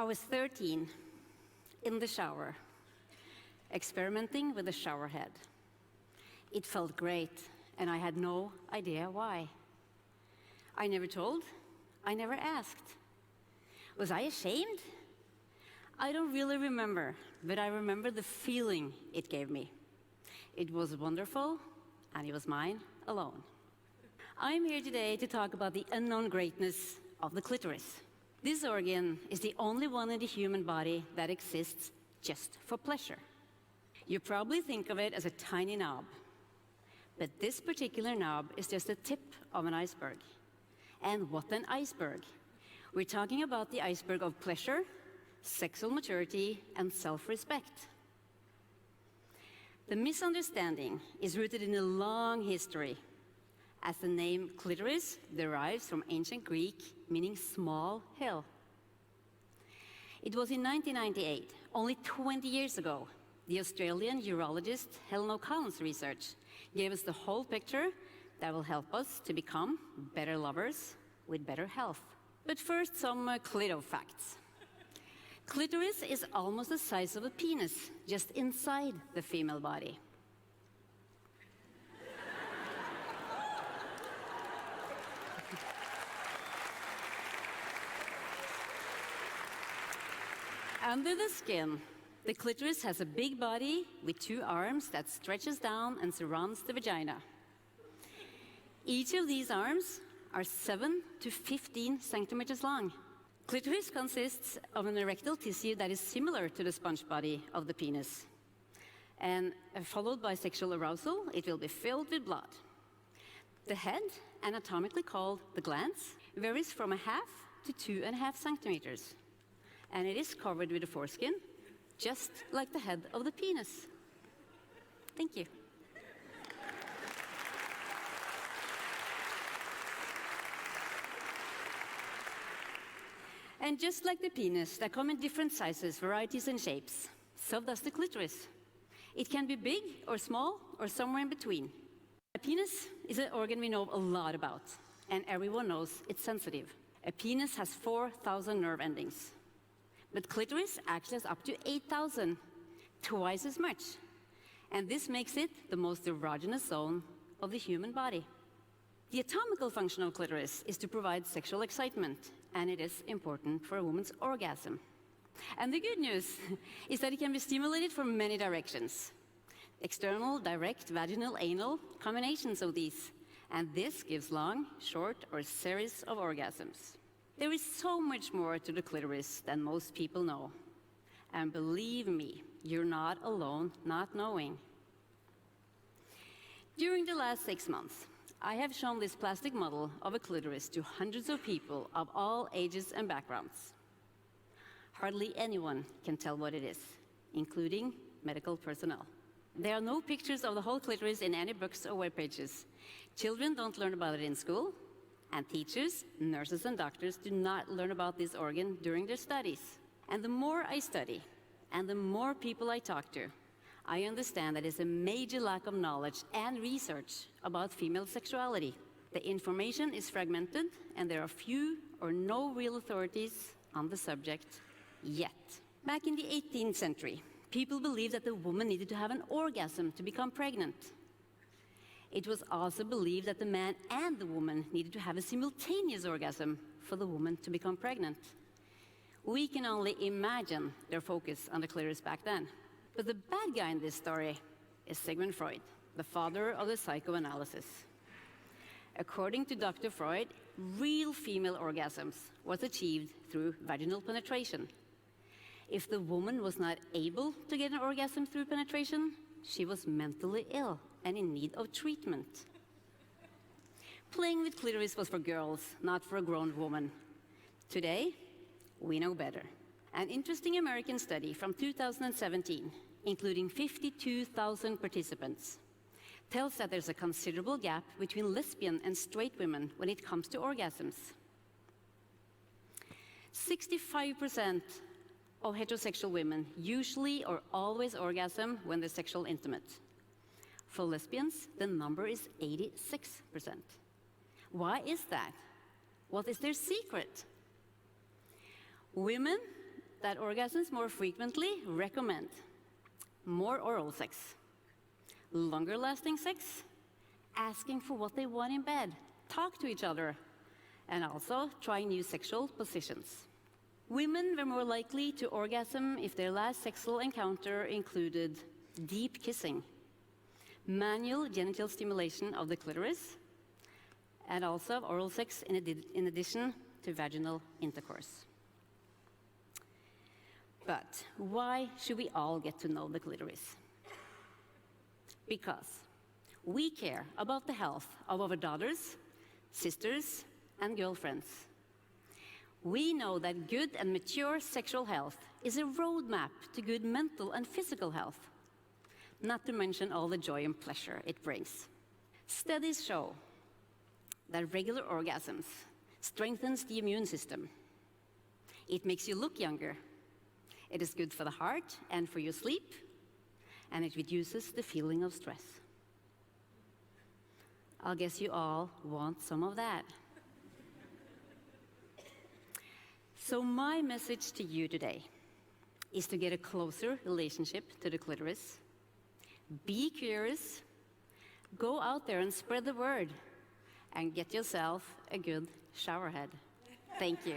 I was 13, in the shower, experimenting with a shower head. It felt great, and I had no idea why. I never told, I never asked. Was I ashamed? I don't really remember, but I remember the feeling it gave me. It was wonderful, and it was mine alone. I'm here today to talk about the unknown greatness of the clitoris. This organ is the only one in the human body that exists just for pleasure. You probably think of it as a tiny knob, but this particular knob is just the tip of an iceberg. And what an iceberg! We're talking about the iceberg of pleasure, sexual maturity, and self-respect. The misunderstanding is rooted in a long history, as the name clitoris derives from ancient Greek, meaning small hill. It was in 1998, only 20 years ago, the Australian urologist Helen O'Connell's research gave us the whole picture that will help us to become better lovers with better health. But first, some clito facts. Clitoris is almost the size of a penis, just inside the female body. Under the skin, the clitoris has a big body with 2 arms that stretches down and surrounds the vagina. Each of these arms are 7 to 15 centimeters long. Clitoris consists of an erectile tissue that is similar to the sponge body of the penis. And followed by sexual arousal, it will be filled with blood. The head, anatomically called the glans, varies from 0.5 to 2.5 centimeters. And it is covered with a foreskin, just like the head of the penis. Thank you. And just like the penis, that come in different sizes, varieties, and shapes, so does the clitoris. It can be big or small or somewhere in between. A penis is an organ we know a lot about, and everyone knows it's sensitive. A penis has 4,000 nerve endings. But clitoris actually has up to 8,000, twice as much. And this makes it the most erogenous zone of the human body. The anatomical function of clitoris is to provide sexual excitement, and it is important for a woman's orgasm. And the good news is that it can be stimulated from many directions. External, direct, vaginal, anal, combinations of these. And this gives long, short, or series of orgasms. There is so much more to the clitoris than most people know. And believe me, you're not alone not knowing. During the last 6 months, I have shown this plastic model of a clitoris to hundreds of people of all ages and backgrounds. Hardly anyone can tell what it is, including medical personnel. There are no pictures of the whole clitoris in any books or web pages. Children don't learn about it in school, and teachers, nurses, and doctors do not learn about this organ during their studies. And the more I study, and the more people I talk to, I understand that there's a major lack of knowledge and research about female sexuality. The information is fragmented, and there are few or no real authorities on the subject yet. Back in the 18th century, people believed that the woman needed to have an orgasm to become pregnant. It was also believed that the man and the woman needed to have a simultaneous orgasm for the woman to become pregnant. We can only imagine their focus on the clitoris back then. But the bad guy in this story is Sigmund Freud, the father of the psychoanalysis. According to Dr. Freud, real female orgasms was achieved through vaginal penetration. If the woman was not able to get an orgasm through penetration, she was mentally ill and in need of treatment. Playing with clitoris was for girls, not for a grown woman. Today, we know better. An interesting American study from 2017, including 52,000 participants, tells that there's a considerable gap between lesbian and straight women when it comes to orgasms. 65% of heterosexual women usually or always orgasm when they're sexually intimate. For lesbians, the number is 86%. Why is that? What is their secret? Women that orgasms more frequently recommend more oral sex, longer lasting sex, asking for what they want in bed, talk to each other, and also try new sexual positions. Women were more likely to orgasm if their last sexual encounter included deep kissing, manual genital stimulation of the clitoris, and also oral sex in addition to vaginal intercourse. But why should we all get to know the clitoris? Because we care about the health of our daughters, sisters, and girlfriends. We know that good and mature sexual health is a roadmap to good mental and physical health, not to mention all the joy and pleasure it brings. Studies show that regular orgasms strengthens the immune system. It makes you look younger. It is good for the heart and for your sleep, and it reduces the feeling of stress. I guess you all want some of that. So my message to you today is to get a closer relationship to the clitoris. Be curious, go out there and spread the word, and get yourself a good shower head. Thank you.